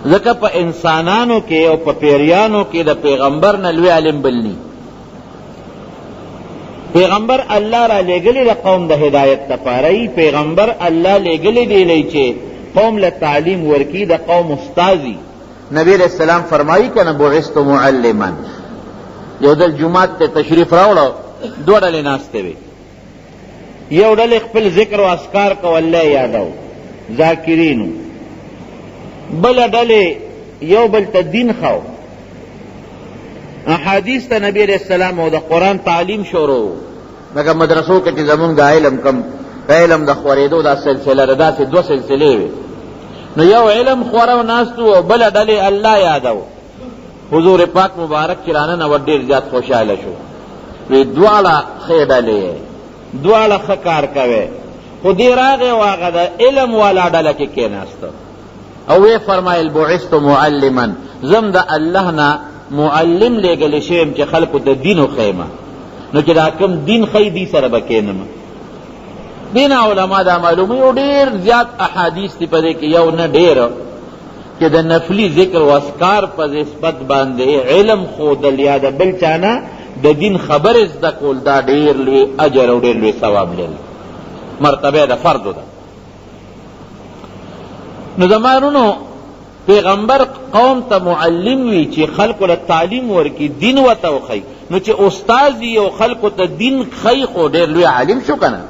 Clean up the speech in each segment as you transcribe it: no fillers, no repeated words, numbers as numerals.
ځکه په انسانانو کې او په پیریانو کې د پیغمبر نه لوی عالم بل نی. پیغمبر الله را لېږلی د قوم د هدایت دپاره، پیغمبر الله لېږلی دی چې قوم له تعلیم ورکی، د قوم استازی. نبی علیہ السلام فرمائی کہ بعثت معلما. یو دل جماعت تے تشریف راوڑو، دو ڈلے ناستے وے، یو ڈلے خپل ذکر و اذکار کو اللہ یادو ذاکرینو، بل ڈلے یو بل تا دین خو احادیث تا نبی علیہ السلام او دا قرآن تعلیم شروع. مگر مدرسوں کے زمون دا علم کم علم دا خوریدو دا سلسلہ دا سے دو سلسلے وے، نو یو علم خورو ناستو او بل ڈلے اللہ یادو. حضور پاک مبارک کرانا نو ډیر زیات خوشحاله شو، وی دواړه خې ډلې دواړه ښه کار کوي، خو دې راغې واغه د علم والا ډله کې کېناسته او وی فرمایل بعثت معلما، زم د الله نه معلم لېږلی شویم چې خلکو ته دین وښیمه. نو چې دا کوم دین ښی دي سره به کېنم. دین علما دا معلوموي او ډېر زیات احادیث دي په دې کې، یو نه ډېر، کہ دا نفلی ذکر و اذکار پر نسبت باندے علم خودل یا دا بل چانا دا دین خبر ازدا کول دا ډیر لوی اجر او ډیر لوی ثواب لري، مرتبه دا فرد دا. نو زمانونو پیغمبر قوم تا معلم وی چی خلقو لا تعلیم ورکی، دین و توخی. نو چی استازی او خلقو تا دین خی خو ډیر لوی عالم شو کنا.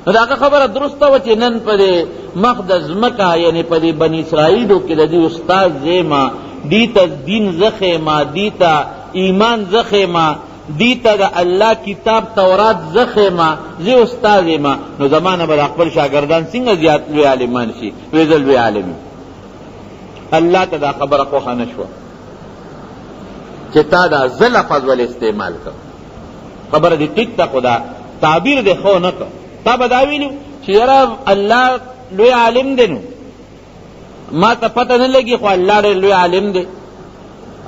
دا خبر درسته و چې نن په مقدس مکه یعنی په بنی اسرائیلو کې د دې استاد زیما دیتا دین زخیما، دیتا ایمان زخیما، دیتا د الله کتاب تورات زخیما، زی استاد زیما. نو زمانه به خپل شاګردان څنګه زیات لوی عالمان شي، ویزل لوی عالم. الله ته دا خبره خوښه نشوه چې تا دا ز لفظ ول استعمال کړ. خبره دې ټیک ته خدا تعبیر دې خو نه کړ. تا بدا ویلو چې یاره الله لوی عالم دی، نو ما ته پته نه لګي خو الله ډېر لوی عالم دی.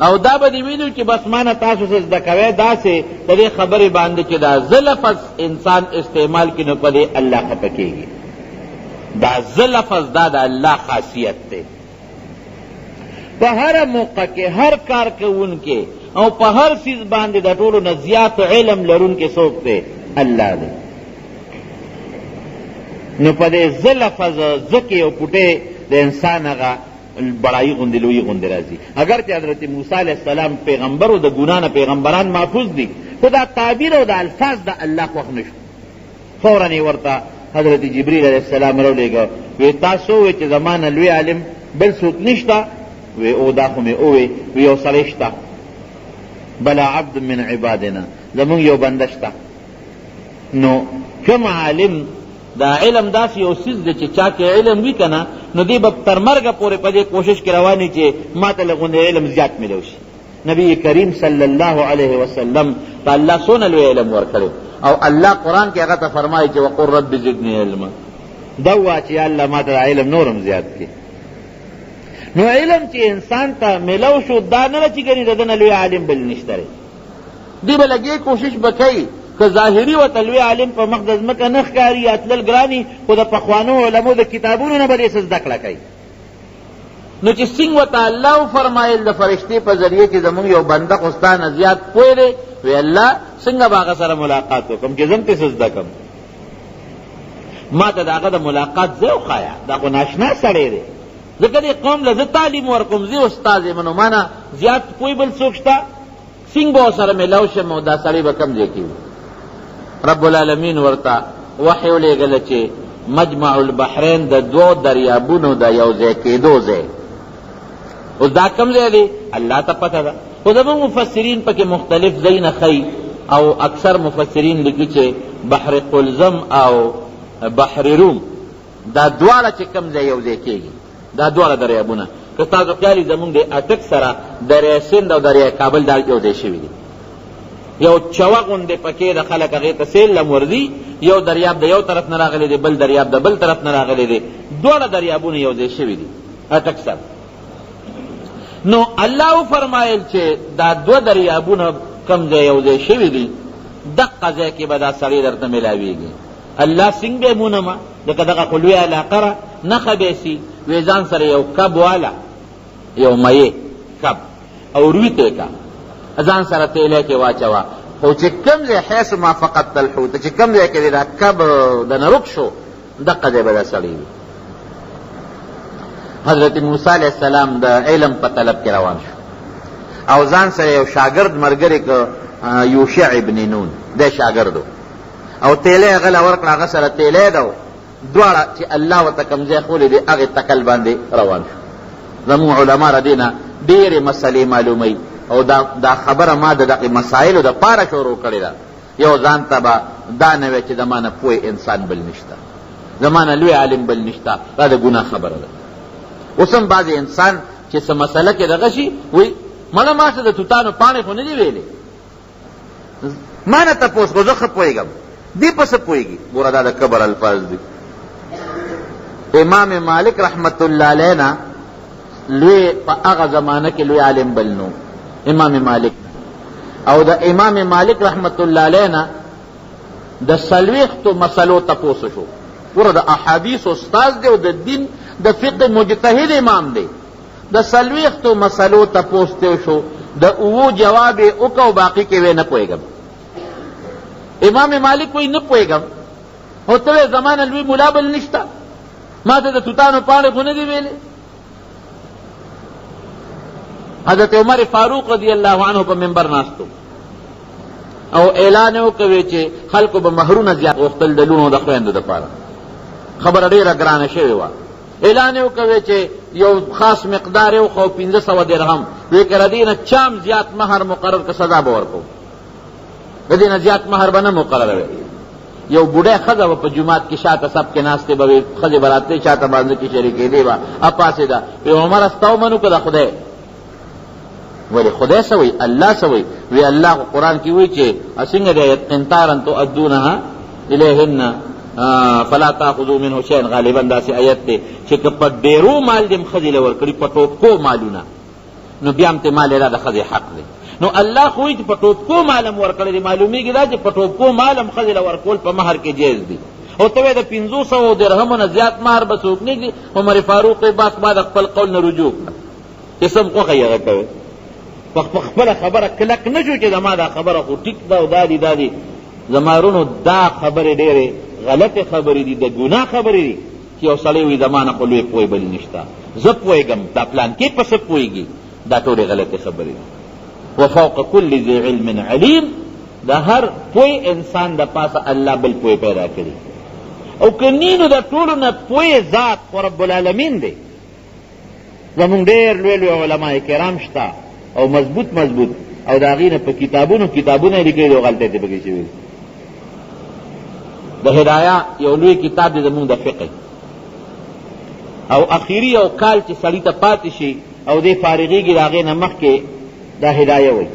او دا به دې ویلو چې بس ما نه تاسو څه زده کوئ داسې د دې خبرې باندې چې دا ز لفظ انسان استعمال کړي نو په دې الله خفه کېږي. دا ز لفظ دا د الله خاصیت دی. په هر موقع کې هر کار کوونکې او په هر څیز باندې د ټولو نه زیات علم لرونکی څوک دی؟ الله دی. نو پا دے ز لفظ زکی او پوٹے دے انسان اگا بڑائی غندی لوی غندی رازی. اگرچہ حضرت موسیٰ علیہ السلام پیغمبر و دا گناہ پیغمبران محفوظ دی، خدا تعبیر و دا الفاظ دا اللہ خوخ نشو. فوراً ورطا حضرت جبریل علیہ السلام رو لے گا وی تاسو وی چی زمان لوی عالم بل سوک نشتا، وی او دا خمی اوی وی او سرشتا بلا عبد من عبادنا، زمان یو بندشتا. نو کم عالم دا علم داس یو سیز دی چې چا کې علم وی کنه نو دی به تر مرګه پورې په دې کوشش کې رواني چې ما ته لغون علم زیات ملو شي. نبی کریم صلی الله علیه وسلم ته الله سونه لوی علم ورکړي او الله قرآن کې هغه ته فرمایي چې وقل رب زدنی علما، دوا چې الله ما ته علم نورم زیات کړي. نو علم چې انسان ته ملو شو دا نه چې ګنې دنه لوی عالم بل نشته دی به لګي کوشش وکړي که ظاهری و تلوی عالم په مقدس مکه نخ کاری اتلل ګرانی خو د پخوانو علمو د کتابونو نه به یې زده کړه کوي. نو چې څنګه ورته الله فرمایل د فرشتې په ذریعه چې زمونږ یو بنده خو ستا نه زیات پوه دی، وی الله څنګه به هغه سره ملاقات وکړم چې زم ته زده کړم، ما ته د هغه د ملاقات ځای وښایه. دا خو ناشنا سړی دی، ځکه دې قوم له زه تعلیم ورکوم، زه استاد یم، نو ما نه زیات پوه بل څوک شته، څنګه به ورسره میلاو شم او دا سړی به کم ځای کې وي. رب العالمین ورتا وحی ولېږله چې مجمع البحرین د دو دریابونو د یو ځای کېدو ځای. اوس دا کوم ځای دی؟ الله ته پته ده، خو زموږ مفسرین پکې مختلف ځایونه ښیي او اکثر مفسرین لیکي چې بحر قلزم او بحر روم دا دواړه چې کوم ځای یو ځای کېږي، دا دواړه دریابونه که تاسو خیال زموږ د اټک سره دریای سند او دریای کابل دا یو ځای شوي دي. یو چوه غوندې پکې د خلک هغې ته سیل لموردي، یو دریاب د یو طرف نه راغلی دی، بل دریاب د بل طرف نه راغلی دی، دواړه دریابونه یو ځای شوي دي اټک سره. نو الله فرمایل چې دا دو دریابونه کم ځای یو ځای شوي دي، دقه ځای کې به دا سړی درته میلاویږي. الله څنګه به مونما دغه خو لوی علاقه را نښه به سي، وی ځان سره یو کب والا یو مئے کب او روی ته کا ځان سره تیلې کې واچوا خو چې کم ځای حیث ما فقط الحوت چې کم ځای کې دا کب د نرک شو دقه ځای به دا سړی وي. حضرت موسی علیہ السلام د علم په طلب کې روان شو او ځان سره یو شاگرد مرګري که یوشع ابن نون د شاگردو او تیلې غلا ورکړه هغه سره تیلې دو دواړه چې الله ورته کوم ځای ښولې دي هغې تکل باندې روان شو. زموږ علما ردینه ډېرې مسلې معلوموي او دا خبره ما د دغې مسایلو د پاره شروع کړې ده. یو ځان ته به دا نه وی چې زما نه پوه انسان بل نشته، زما نه لوی عالم بل نشته، دا د ګناه خبره ده. اوس هم بعضې انسان چې څه مسله کې دغه شي وایي مړه ما څه د توتانو پاڼې خو نه دي ویلې، ما نه تپوس خو زه ښه پوهېږم، دې په څه پوهېږي؟ ګوره دا د کبر الفاظ دي. امام مالک رحمت الله علیه نه لوی په هغه زمانه کې لوی عالم بل نو امام مالک، او د امام مالک رحمت الله علیه نه د څلوېښتو مسلو تپوس شو. ګوره د احادیث استاد دی او د دین د فقه مجتهد امام دی. د څلوېښتو مسلو تپوس ته شو، د اوو جواب یې وکړ او باقي کې وی نه پوهېږم. امام مالک وایي نه پوهېږم، او ته وایې زما نه لوی ملا بل نشته، ما ته د توتانو پاڼې خو نه دي ویلې. حضرت عمر فاروق رضی اللہ عنہ په منبر ناستو او اعلان وکوي چې خلکو به مهرونه زیات غوښتل د لونو د خویندو دپاره، خبره ډېره ګرانه شوې وه. اعلان وکوي چې یو خاص مقدار یو خو 500 درهم وی که ردې نه چام زیات مهر مقرر که سزا به ورکو، ردې نه زیات مهر به نه مقرروي. یو بوډۍ ښځه به په جومات کې شاته سب کې ناستې به وي، ښځې به راتلې چاته باندې کې شریکېدې به اپاسېده وی عمره ستا ومنو که د خدای؟ ولی خدای څه وایي؟ الله څه وایي؟ وی الله خو قرآن کې وایي چې څنګه دی قنطارا تؤدونها الیهن فلا تاخذوا منه شیئا، غالبا داسې آیت دی چې که په ډېرو مال دې ښځې له ورکړي په ټوپکو مالونه نو بیا هم ته مال دا د ښځې حق دی. نو الله خو وایي چې په ټوپکو مال هم ورکړی دی، معلومیږي دا چې په ټوپکو مال هم ښځې له ورکول په مهر کې جایز دی. او ته وایې د 500 درهمو نه زیات مهر به څوک نه ږدي. عمر فاروق باس ما د خپل قول نه رجوع چې څه م خوښه یې هغه کوي، په خپله خبره کلک نه شو چې زما دا خبره خو ټیک ده او دا دي زما رونو دا خبرې ډېرې غلطې خبرې دي، د ګناه خبرې دي چې یو سړی وي زما نه خو لوی پوه بل نشته، زه پوهېږم دا پلان کې په څه پوهېږي، دا ټولې غلطې خبرې دي. وفوق کل ذي علم علیم، د هر پوه انسان د پاسه الله بل پوه پیدا کړي، او که نینو د ټولو نه پوه ذات خو رب العالمین دی. زمونږ ډېر لوی لوی علما کرام شته او مضبوط او د هغې نه په کتابونه یې لیکلي دي او غلطۍ ترې پکې شوي دي. د هدایه یو لوی کتاب دی زمونږ د فقه، او اخیری یو کال چې سړي ته پاتې شي او دې فارغېږي د هغې نه مخکې دا هدایه وایي،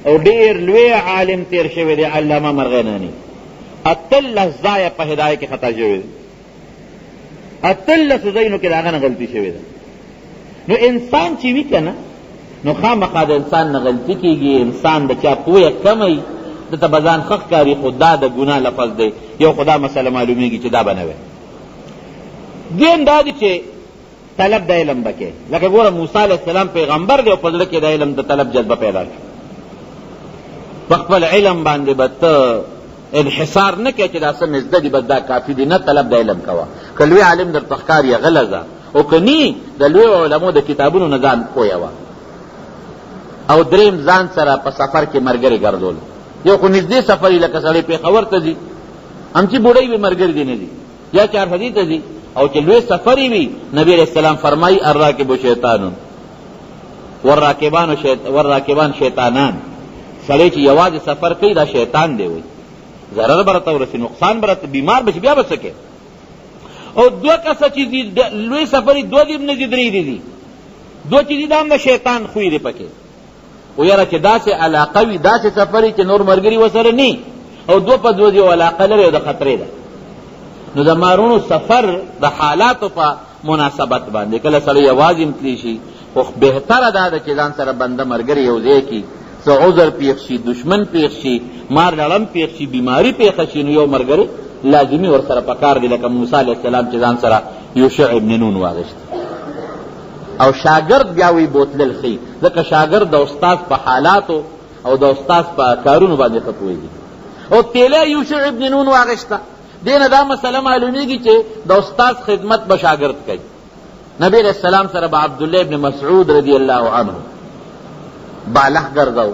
او ډېر لوی عالم تیر شوی دی علامه مرغینانی، 18 ځایه په هدایه کې خطا شوی دی، 18 ځایونو کې د هغه نه غلطي شوې ده. نو انسان چې وي که نه نو خامخا د انسان نه غلطي کېږي، انسان د چا پویه کمی دته به ځان ښه ښکاري، خو دا د ګناه لفظ دی. یو خو دا مسله معلومیږي چې دا به نه وی. دویم دا دی چې طلب د علم به کې، لکه ګوره موسی علیه السلام پیغمبر دی او په زړه کې د علم د طلب جذبه پیدا شو. په خپل علم باندې به ته انحصار نه کوې چې دا څه مې زده دي بس دا کافي دي، نه طلب د علم کوه. که لوی عالم درته ښکاري غلظه، او که نی د لوی علمو د کتابونو نه ځان پویوه. او دریم ځان سره په سفر کې ملګري ګرځول. یو خو نږدې سفر لکه سړی پېښور ته ځي، همچې بوډۍ وي ملګري دې نه ځي، یا چارسدي ته ځي. او چې لوی سفر وي نبی علیہ السلام فرمایي الراکب شیطان والراکبان شیطانان، سړی چې یوازې سفر کوي دا شیطان دی، وي ضرر به راته ورسي، نقصان به راته، بیمار به شي بیا به څه کوې. او دوه کسه چې دي لوی سفر یې دوه دي نه دي درې دي، دوه چې دي دا هم د شیطان خوی دی پکې. و یاره چې داسې علاقه وي داسې سفر چې نور ملګري ورسره نه، او دوه په دوه دي او علاقه لري او د خطرې ده. نو د مارونو سفر د حالاتو په مناسبت باندې کله سړی یوازې هم تللی شي، خو بهتره دا ده چې ځان سره بنده ملګري یو ځای کړي، څه عذر پېښ شي، دشمن پېښ شي، مار لړم پېښ شي، بیماري پېښه شي، نو یو ملګری لازمي ورسره پکار دی، لکه موسی علیه السلام چې ځان سره یوشع ابن نون واغېست. او شاگرد بیا وی بوتلل خي، ځکه شاگرد د استاد په حالاتو او د استاد په کارونو باندې ښه پوهېږي. او تیلی یوشع ابن نون واغېسته، دینه دا مسله معلومیږي چې د استاد خدمت به شاگرد کوي. نبی علیہ السلام سره به عبدالله ابن مسعود رضی الله عنه بالغ ګرځاو،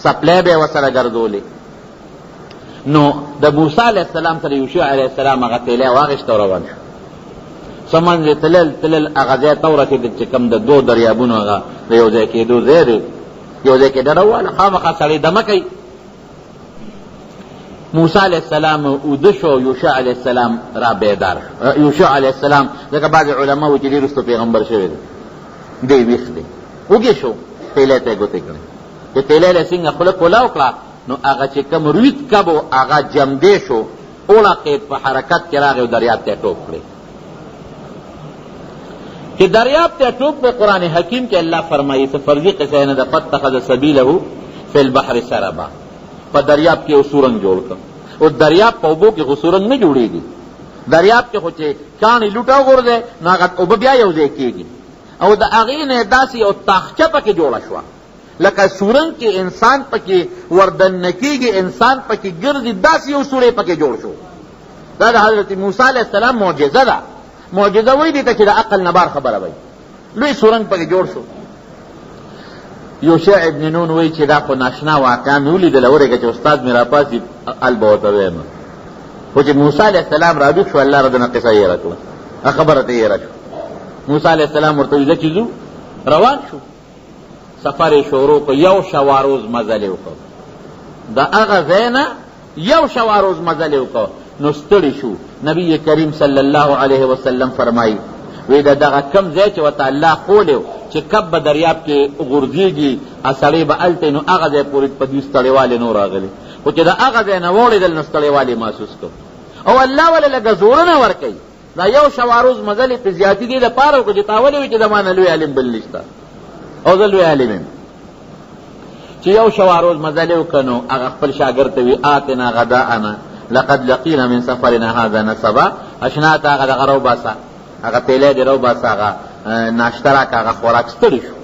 سپلی به ورسره ګرځولې. نو د موسی علیہ السلام سره یوشع علیہ السلام هغه تیلی واغېسته او روان شو. څه منځې تلل هغه ځای ته ورسېدل چې کوم د دو دریابونو هغه د یو ځای کېدو ځای دی، یو ځای کې ډډه وواله، خامخا سړی دمه کوي. موسی علیہ السلام اوده شو، یوشع علیہ السلام را بیدار شو. یوشع علیہ السلام ځکه بعض علما وایي چې ډېر وروسته پیغمبر شوی دی، دی ویښ دی، وږی شو، تیلی ته یې ګوتې کړې. چې تیلی له څنګه خوله کولا وکړه نو هغه چې کوم روید کب و هغه جمدی شو، اولقېد په حرکت کې راغی او دریاب ته یې ټوپ کړې. کہ دریاب تے ٹوپ پہ قرآن حکیم کے اللہ فرمائی سے فرضی قصہ نے فاتخذ سبیلہ فی البحر سربا، پر دریاب کے سورنگ جوڑ کر، اور دریاب پہ اوبو کی سورنگ نہیں جوڑے گی، دریاب کے خوچے کانی لوٹاو گر دے ناغت اوبو بیا یوزے کی گی، او دا اغین داسی او تاخچہ پا کے جوڑا شوا، لکہ سورنگ کے انسان پا کے وردن نکی گی، انسان پا کے گردی داسی او سورے پا کے جوڑ شو. دا حضرت موسیٰ علیہ السلام معجزہ دا، معجزہ وہی دیتا کہ دا عقل نبار خبر بھائی لوی سورنگ پا کے جوڑ شو. یوشع ابن نون وی چې دا خو ناشنا واقعا مې ولیدله ورېږه چې استاد مې راپاسي البه ورته ویم، خو چې موسی علیه السلام رابیښ شو الله ردنه قصه یېره کړه، خبره ته یېره شو. موسی علیه السلام ورته ویل چې ځو، روان شو، سفر یې شروع کړ. یو شواروز مزل یې وکړ، د هغه ځای نه یو شواروز مزل یې وکړ نو ستړي شو. نبی کریم صلی الله علیه وسلم فرمایي وی دا دغه کم ځای چې ورته الله خولی چې کب به دریاب کې غورځېږي سړی به هلته نو هغه ځای پورې په دوی ستړیوالی نو راغلی، خو چې د هغه ځای نه واړېدل نو ستړیوالی محسوس کړ. او الله ولې لږه زورونه ورکوي، دا یو شواروز مزل یې په زیاتي دې دپاره وکړو چې تا ولې وي چې د ما نه لوی عالم بل نشته او زه لوی عالم یم. چې یو شواروز مزل یې وکړ نو هغه خپل شاګرد ته وي آتنا غداءنا لقد لقینا من سفرنا هذا نصبا، اشنا ته هغه دغه راوباسه، هغه تیلی دې راوباسه، هغه ناشته راکړه، هغه خوراک ستړي شو.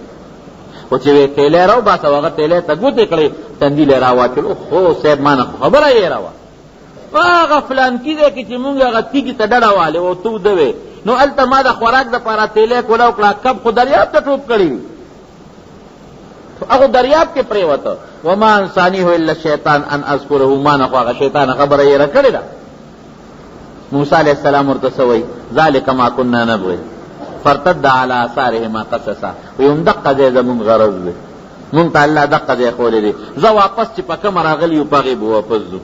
خو چې تیلی راوباسه هغه تیلی ته ګوتې کړې، تندي یې راواچول. خو صاحب ما نه خبره یې راوه، هغه فلانکي دی کې چې مونږ هغه تیږې ته ډډه والې و توده وې نو هلته ما د خوراک دپاره تیلی کوله وکړه، کب خو دریاب ته ټوپ کړي وي، هغه دریاب کې پرېوته. وما انسانیه الا الشیطان ان اذکره، ما نه خو هغه شیطان خبره یې راکړې ده. موسی علیہ السلام ورته څه وایي ذلک ما کنا نبغي فارتد علی آثارهما قصصا، وی هم دقه ځای زمونږ غرض دی، مونږ ته الله دقه ځای ښولی دی، زه واپس چې په کومه راغلي یو په هغې به واپس ځو.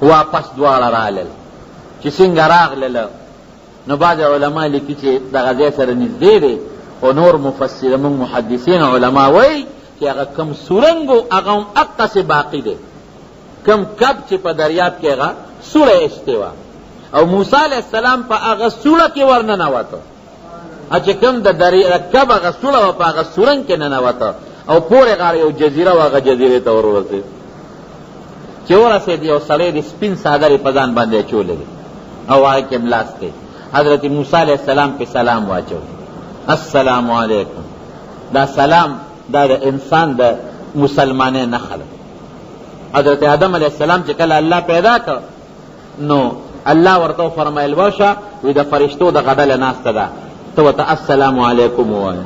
واپس دواړه رالل، چې څنګه راغلله نو بعض علما لیکي چې دغه ځای سره نږدې دی، او نور مفسر مونږ محدثین علما وایي چې هغه کم سورنګ و هغه هم اقصې باقي دی، کم کب چې په دریاب کې هغه سوړه اشتوا او موسی علیہ السلام په هغه سوړه کې ورننوته، چې کوم د کب هغه سوړه وه په هغه سورنګ کې ننوته او پورې غاړه یو جزیره وه، هغه جزیرې ته ورورسېد. چې ورسېد یو سړی د سپین څادر یې په ځان باندې اچولی دی او هغه کې ملاس دی. حضرت موسی علیہ السلام پې سلام واچو، السلام علیکم. دا سلام دا د انسان د مسلمانۍ نښه ده. حضرت آدم علیہ السلام چې کله الله پیدا کړ نو الله ورته فرمایل ورشه وی د فرشتو د غډله ناسته ده، ته ورته السلام علیکم ووایه،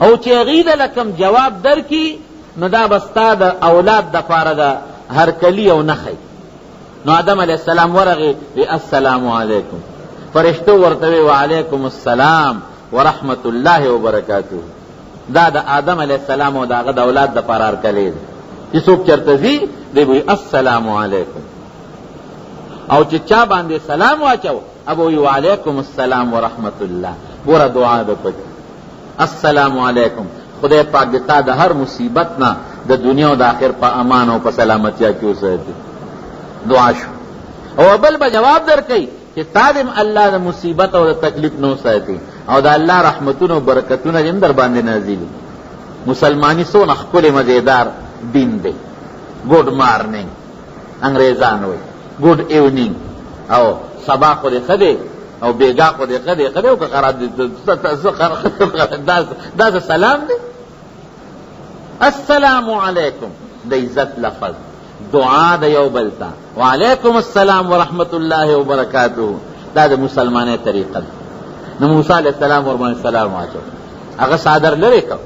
او چې هغې دله کوم جواب درکړي نو دا به ستا د اولاد دپاره د هرکلي او نښی. نو آدم علیہ السلام ورغی وی السلام علیکم، فرشتو ورته وی وعلیکم السلام ورحمت الله وبرکاته. دا د آدم علیہ السلام او د هغه د اولاد دپاره هرکلی دی، چې څوک چرته ځي دی به السلام علیکم، او چې چا باندې سلام واچو ابو وی وعلیکم السلام ورحمت الله. ګوره دعا ده پکې، السلام علیکم، خدای پاک دې تا د هر مصیبت نه د دنیا او د آخر په امان او په سلامتیا کې وساتي. دعا شو. او بل به جواب درکوي چې تا دې الله د مصیبت او د تکلیف نه وساتي او د الله رحمتونه او برکتونه دې در باندې نازلي. مسلمانی څونه ښکلی مزیدار دین دی. گوڈ مارننگ انگریزان وی، گوڈ ایوننگ، او سبا خود خدے او بیگا خو دې خدای او که خراب دي دا سلام دی. السلام علیکم د عزت لفظ، دعا د یو بل ته، وعلیکم السلام ورحمت الله وبرکاته، دا د مسلمانۍ طریقه ده. نو موسی علیہ السلام ورباندې سلام واچو، هغه صادر لري کو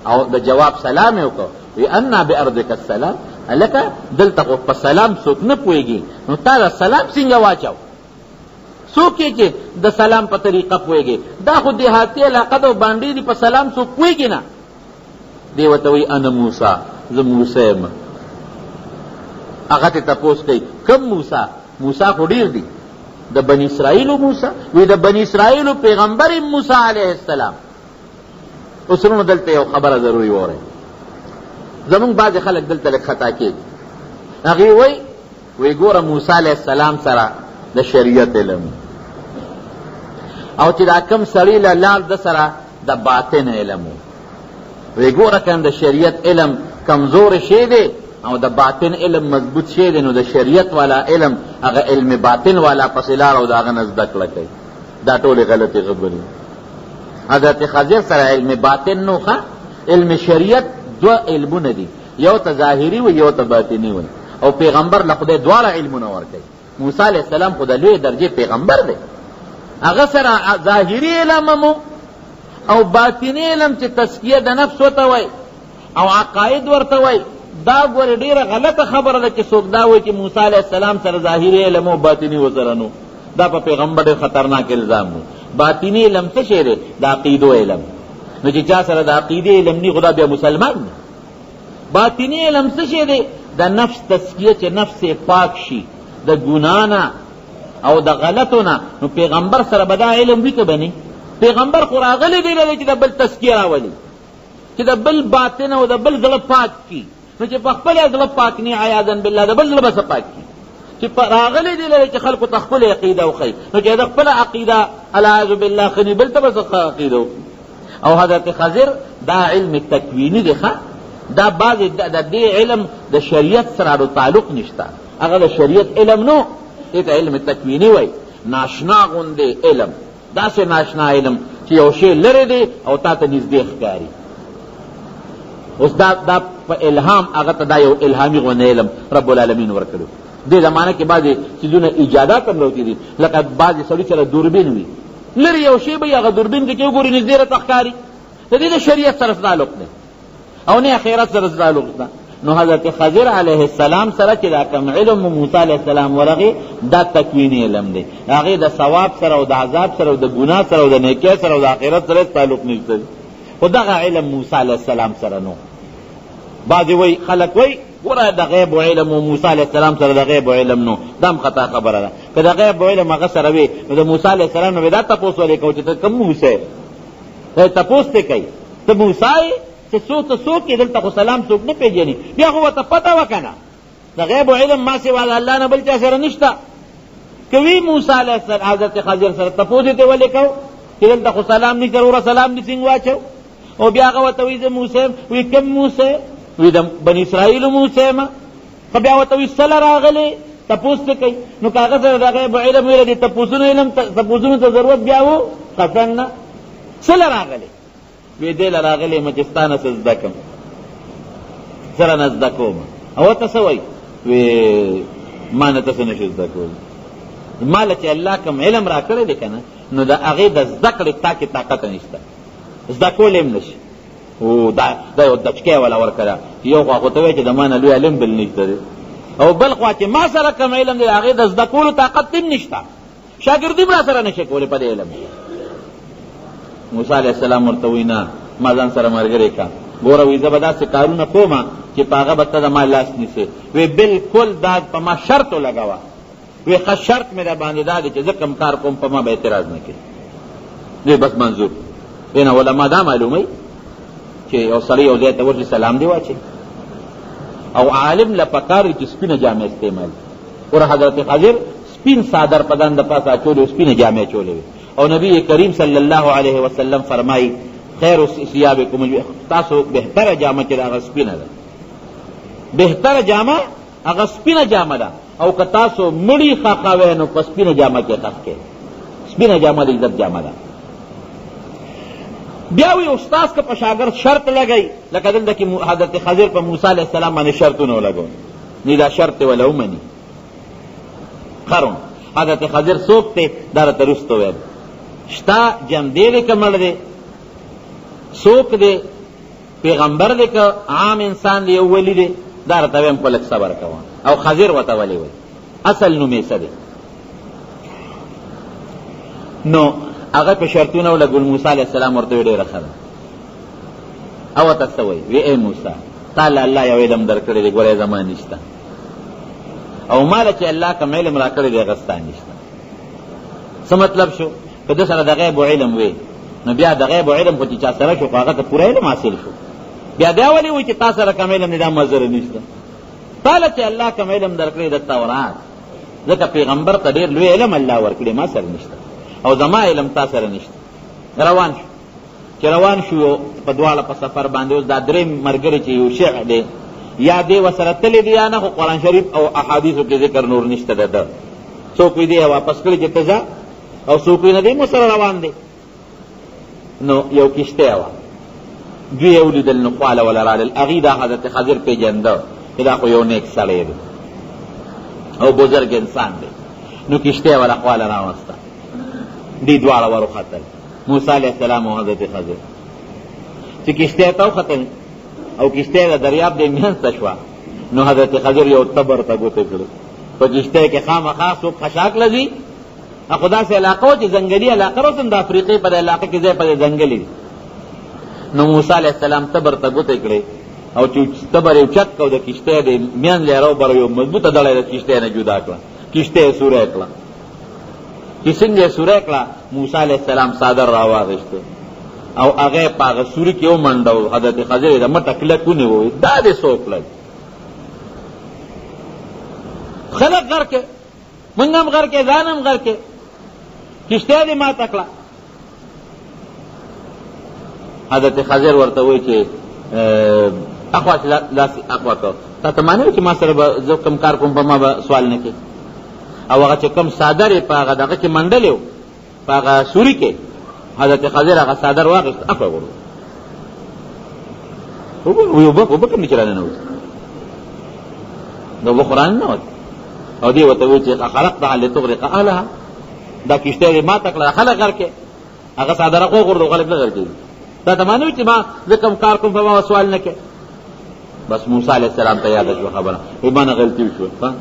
او د جواب سلام یې وکړو، وی انا بارضک السلام، لکه دلته خو په سلام څوک نه پوهېږي، نو تا دا سلام څنګه واچو؟ څوک یې چې د سلام په طریقه پوهېږي؟ دا خو دیهاتي علاقه ده، باندې دي په سلام څوک پوهېږي نه. دی ورته وی انا موسی، زه موسی یم. هغه ته تپوس کوي کوم موسی؟ موسی خو ډېر دي، د بني اسرائیلو موسی؟ وی د بني اسرائیلو پیغمبر موسی علیه السلام. اوس نو دلته یو خبره ضروري وره، زمونږ بعضې خلک دلته لږ خطا کېږي. هغې وی ګوره موسی علیه السلام سره د شریعت علم، او چې دا کم سړي له لار د سره د باطن علم وی ګوره که د شریعت علم کمزور شی دی او د باطن علم مضبوط شی دی، نو د شریعت والا علم هغه علم باطن والا پسې لار او د هغه نه زده کړه کوي. دا ټولې غلطې خبرې. حضرت خضر سره علم باطن نو ښه، علم شریعت دوه علمونه دي، یو ته ظاهري وي یو ته باطني وي، او پیغمبر له خدای دواړه علمونه ورکوي. موسی علیہ السلام خو د لوی درجې پیغمبر دی، هغه سره ظاهري علم او باطني علم چې تزکیه د نفس ورته وای او عقاید ورته وای. دا ګورې ډېره غلطه خبره ده چې څوک دا وایي چې موسی علیہ السلام سره ظاهري علم او باطني ورسره نو. دا په پیغمبر ډېر خطرناک الزام و. باطني علم څه شی دی؟ د عقیدو علم. نو چې چا سره د عقیدې علم نی، خدا بیا مسلمان نه. باطني علم څه شی دی؟ د نفس تزکیه، چې نفس پاک شي د ګناه نه او د غلطو نه. نو پیغمبر سره به دا علم وي که به نه؟ پیغمبر خو راغلی دی چې د بل تزکیه راولي، چې د بل باطن او د بل زړه پاک کي. نو چې په خپل زړه پاک نه، عیاذا بالله د بل زړه به څه پاک کي؟ چې راغلی دی چې خلکو ته خپل عقیده وښیي، نو چې د خپل عقیده العیاذ بالله ښه بل ته به څه عقیده وکړي. او حضرت خضر دا علم تکوینی دی ښه، دا بعضې د دې علم د شریعت سره تعلق نشته، هغه د شریعت علم نو، دې ته علم تکوینی وایي. ناشنا غوندې علم، داسې ناشنا علم چې یو شی لرې دی او تا ته نږدې ښکاري. اوس دا په الهام، هغه ته دا یو الهامي غوندې علم رب العالمین ورکړو. دې زمانه کې بعضې څیزونه ایجادات هم راوتي دي، لکه بعضې سړي سره دوربین وي، لرې یو شی به هغه دوربین کې چې وګوري نږدې راته ښکاري. د دې د شریعت سره تعلق دی او نه آخرت سره تعلق ده. نو حضرت خضر علیه السلام سره چې دا کوم علم موسی علیه السلام ورغی، دا تکوینی علم دی، هغې د ثواب سره او د عذاب سره او د ګناه سره او د نیکۍ سره او د آخرت سره تعلق نشته دی. خو دغه علم موسی علیه السلام سره نو. بعضې وایي خلک وایي ګوره د غیب علم و موسی علیه السلام سره د غیب علم نو، دا هم خطا خبره ده. که د غیب علم هغه سره وي، نو د موسی علیه السلام نه به دا تپوس ولې کوو چې ته کوم موسی یې؟ تپوس ته کوي ته موسی یې چې څوک یې؟ دلته خو سلام څوک نه پېژني، بیا خو ورته پته وه که نه د غیب علم ما سوا د الله نه بل چا سره نشته. کوي موسی علیه السلام حضرت خضر سره تپوس یې ته ولې کوو چې دلته خو سلام نشته، وروره سلام دې څنګه واچو؟ او بیا هغه ورته وایي زه موسی یم. وایي کوم موسی؟ وی د بني اسرائیلو موسی ما. خو بیا ورته وایي سله راغلی تپوس ته کوي. نو که هغه سره د غیب علم ویله دې تپوسونو ته ضرورت بیا و؟ قطعا نه. سله راغلی؟ وی دې له راغلی یم چې ستا نه څه زده کړم، سره نه زده کوم. او ورته څه وایي؟ وی ما نه ته څه نشي زده کولی، ما له چې الله کوم علم را کړی دی که نه، نو د هغې د زده کړې تا کې طاقت نشته، زده کولی هم نشي. او دا یو دچکی والا ورکړه، یو خوا خو ته وایي چې د ما نه لوی علم بل نشته دی، او بل خوا چې ما سره کوم علم دی هغې د زده کولو طاقت هم نشته، شاګردي هم را سره نشي کولی په دې علم. موسی علیه السلام ورته وایي نه، ما ځان سره ملګری کا، ګوره وایي زه به داسې کارونه کوم چې په هغه به ته د ما لاس نیسې. وی بالکل دا په ما شرط ولګوه. وی ښه شرط مې در باندې دا دی چې زه کوم کار کوم په ما به اعتراض نه کوي. وی بس منظور. وی نه علما دا معلوموي چې یو سړی یو ځای ته ورشي سلام دی واچي، او عالم له پکار چې سپینه جامې استعمال. ګوره حضرت خضر سپین صادر بدن د پاسه اچولې او سپینه جامې اچولې وي، او نبی کریم صلی الله علیه وسلم فرمایي خیر ثيابکم، تاسو بهتره جامه چې هغه سپینه ده، بهتره جامه هغه سپینه جامه ده. او که تاسو مړی خاقاوی نو په سپینه جامه کې خښ کړئ، سپینه جامه د عزت جامه ده. بیا وی استاد که په شاګرد شرط لګی، لکه دلته کې حضرت خضر په موسی علیه السلام باندې شرطونه ولګول، نه دا شرط ولا ومني خرون. حضرت خضر څوک دی دا راته رسته ویل، شتا جم دی دی که مړ دی، څوک دی، پیغمبر دی که عام انسان دی او ولی دی، دا راته ویم خو لږ صبر کوه. او خضر ورته ولې وی اصل نوم یې څه دی؟ نو هغه په شرطونه ولګول. موسی علیه السلام ورته وی ډېره ښه ده. او ته څه وایي؟ وی ای موسی تا له الله یو علم درکړی دی، ګوره زما نشته، او ماله چې الله کوم علم را کړی دی هغه ستا نشته. څه مطلب شو؟ که ده سره د غیب علم وی نو بیا د غیب علم خو چې چا سره شو هغه ته پوره علم حاصل شو. بیا دا ولې وایي چې تا سره کوم علم دی دا مزره نشته؟ تاله چې الله کوم علم درکړی د تورات، ځکه پیغمبر ته ډېر لوی علم الله ورکړی، ما سره نشته، او زما علم تا سره نشته. روان شو. چې روان شو په دواړه په سفر باندې، اوس دا درې ملګري چې یو شیخ دی یا دی ورسره تللی دی یا نه، خو قرآن شریف او احادیثو کې ذکر نور نشته ده. څوک وی دی واپس کړي چې ته ځه، او څوک وی نه دی مو سره روان دی. نو یو کشته وه، دوی یې ولیدل نو خواله وله رالل. هغې دا حضرت خضر پېژنده چې دا خو یو نیک سړی دی او بزرګ انسان دی. نو کشته یې وله خواله راوسته، دی دواړه وروختل، موسی علیه السلام او حضرت خضر. چې کشته ته وختل او کشته د دریاب د منځ ته شوه، نو حضرت خضر یو تبر ته ګوتې کړې. په کشته کې خامخا څوک خشاک لځي، خو داسې علاقه وه چې ځنګلي علاقه وه، د افریقې په علاقه کې ځای په ځنګلي. نو موسی علیه السلام تبر ته ګوتې کړې، او چې تبر یې اوچت کړ د کشته د منځ یې راوبر، یو مضبوطه ډله یې د کشته نه جدا کړه، کشته یې سوری کړه. چې څنګه یې سوری کړه، موسی علیه السلام څادر راواغېسته او هغه په هغه سوري کې ومنډه. حضرت خضر یې د مټه کلک ونیو، دا دې څوک لږ خلق غر کې، موږ هم غر کې، ځان هم غر کې، کشته دې ماته کړه. حضرت خضر ورته وایي چې اخوا لاس اخوا کړه، تا ته معنی چې ما سره به زه کوم کار کوم په ما به سوال نه کوي. او هغه چې کوم څادر یې په هغه دغه کې منډلی و، په هغه سوري کې، حضرت خضر هغه څادر واخېست، اخوا ورو اوبه کوم چې را ننوځي، د اوبه خو را ننوت. او دې ورته وایي چې خلقتها لتغرق اهلها، دا کشته یې ماته کړه، خلک غر کې، هغه څادر خو غورځو، خلک نه غر کوي. دا ته معنی چې ما زه کوم کار کوم په ما سوال نه کوي. بس موسی علیه السلام ته یاده شوه خبره، وایي ما نه غلطي وشوه،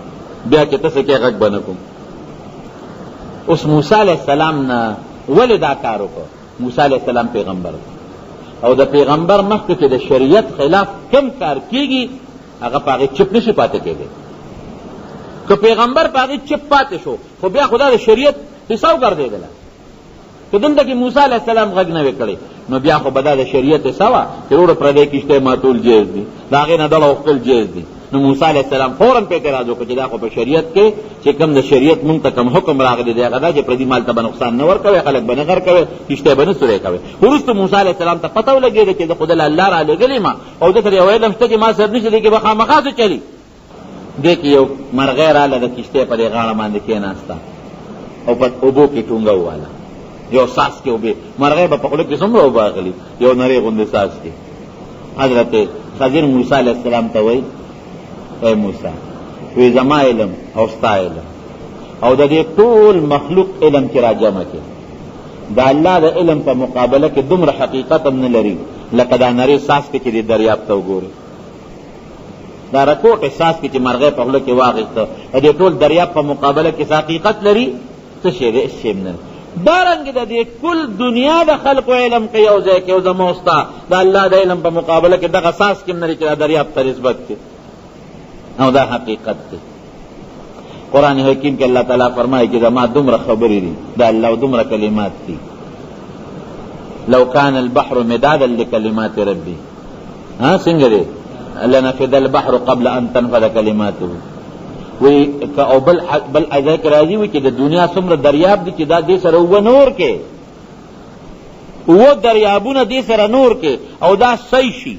بیا چې ته څه کې غږ به نه کوم. اوس موسی علیه السلام نه ولې دا کار وکړ؟ موسی علیه السلام پیغمبر او د پیغمبر مخکې چې د شریعت خلاف کم کار کېږي هغه په هغې چپ نشي پاتې کېدی. که پیغمبر په هغې چپ پاتې شو خو بیا خدا د شریعت حصه وګرځېدله. که دلته کې موسی علیه السلام غږ نه وی کړی نو بیا خو به دا د شریعت حصه وه چې وروړه پردی کشتی ماتول جایز دي، د هغې نه ډله غوښتل جایز دي. نو موسی علیه السلام فوراً په اعتراض وکړه چې دا خو په شریعت کې چې کوم د شریعت مونږ ته کوم حکم راغلی دی هغه دا چې پردي مال ته به نقصان نه ورکوئ، خلک به نه غر کوئ، کشتی به نه سوری کوئ. وروسته موسی علیه السلام ته پته ولګېده چې زه خو د الله را لېږلی ما او ده سره یو علم شته چې ما سر نشته، دې کې به خامخا څه چلي. دې کې یو مرغۍ راله د کشتۍ په دې غاړه باندې کېناسته او په اوبو کې ټونګه وواله، یو ساس کې اوبې، مرغۍ به په خوله کې څومره اوبه اخلي، یو نرۍ غوندې ساس کې. حضرت خضر موسی علیه السلام ته وایي اے موسی، وی زما علم او ستا علم او د دې ټول مخلوق علم کې را جمع کې، د الله د علم په مقابله کې دومره حقیقت هم نه لري لکه دا نرۍ ساس کې چې دې دریاب ته وګوري. دا رکوټ احساس کې چې مرغۍ په خوله کې واغېسته د دې ټول دریاب په مقابله کې څه حقیقت لري؟ څه شی دی؟ هېڅ شی هم نه لري. دارنګې د دې کل دنیا د خلقو علم کې یو ځای کې او زما او ستا د الله د علم په مقابله کې دغه ساس کې هم نه لري چې دا دریاب ته نسبت کې، او دا حقیقت دی. قرآن حکیم کې اللہ تعالیٰ فرمائے کہ زما دومره خبرې دي دا الله دومره کلمات دي. لو كان البحر مدادا لكلمات ربي څنګه دی لنفد البحر قبل ان تنفذ كلماته. وی او بل ځای کې راځي وي چې د دنیا څومره دریاب دي چې دا دې سره اووه نور کې، اووه دریابونه دې سره نور کې او دا صحیح شي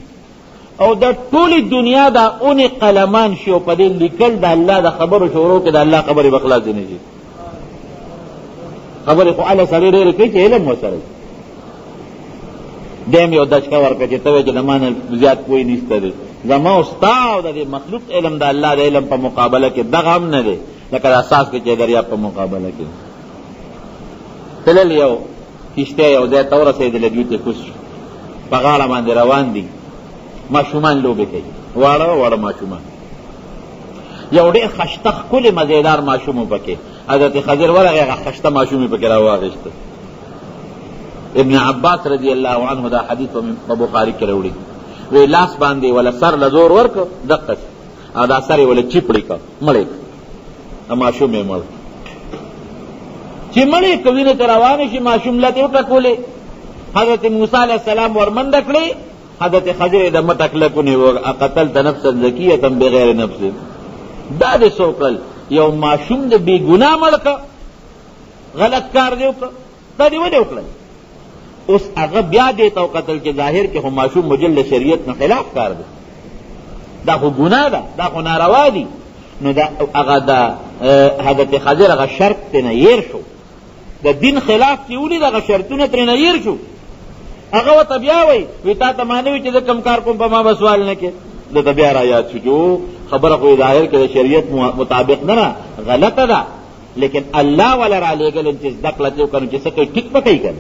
او د ټولې دنیا دا اونې قلمان شي او په دې لیکل د الله د خبرو شروع کې د الله خبرې به خلاصې نه شي. خبرې خو اله سړی ډېرې کوي چې علم ورسره دیم یو دچکه ورکړه چې ته وایې چې د ما نه زیات پوی نشته دی زما او ستا او د دې مخلوق علم د الله د علم په مقابله کې دغه هم نه دی لکه د اساس کې چې دریاب په مقابله کې تلل یو کشته یو ځای ته ورسېدله دوی ته کوز شو په غاړه باندې روان دي ماشومان لوبې کوي واړه واړه ماشومان یو ډېر خشته ښکلې مزېدار ماشوم و پکې حضرت خضر ورغی هغه خشته ماشوم یې پکې راواخېسته ابن عباس رضی الله عنه دا حدیث په بخاري کې راوړي وی لاس باندې ولا سر له زور ورکړ دقه او دا سر یې ولا چیپړی کړ مړی کړ ماشوم یې مړ چې مړی که وینې ته روانې شي ماشوم لتې وټکولې حضرت موسی علیه السلام ورمنډه کړې حضرت خضر یې د مټه کلک ونیو اقتلت نفسا زکیة بغیر نفس دا دې څه وکړل یو ماشوم د بې ګناه مړ کړ غلط کار دې وکړ دا دې ولې وکړل اوس هغه بیا دې ته وکتل چې ظاهر کې خو ماشوم مجل شریعت نه خلاف کار دی دا خو ګناه ده دا خو ناروا دي نو دا هغه د حضرت خضر هغه شرط ترېنه هیر شو د دین خلاف چې ولید هغه شرطونه ترېنه هیر شو هغه ورته بیا وی تا ته ما نه وي چې زه کوم کار کوم په ما به سوال نه کې دته بیا را یاد شو چې خبره خو ظاهر کې د شریعت مطابق نه غلطه ده لیکن الله والا را لېږل چې زده کړه چې وکړو چې څه کوي ټیک به کوي که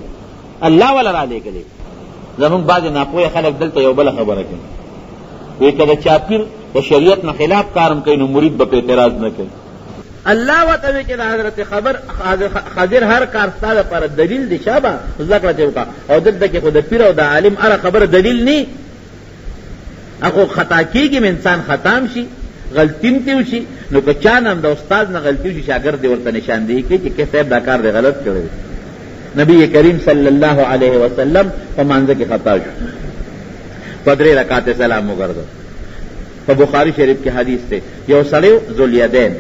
الله والا را لېږلې زمونږ بعضې ناپوهه خلک دلته یو بله خبره کوي وی که د چا پیر د شریعت نه خلاف کارم کوي نو مرید به په اعتراض نه کوي الله ورته وی چې د حضرت خضر هر کار ستا دپاره دلیل دی شابه زده کړه چې وکړه او دلته کې خو د پیر او د عالم هره خبره دلیل نه اخو خطا کېږي انسان ختام شي غلطیم ته وشي نو که چا نه هم د استاد نه غلطي وشي شاګرد یې ورته نشاندهي کوي چې کې صاحب دا کار دی غلط کړی نبی کریم صلی الله علیه وسلم په مانځه کې خطا شو په 3 رکعات سلام وګرځاو په بخاری شریف کې حدیث دی یو سړی ذوالیدین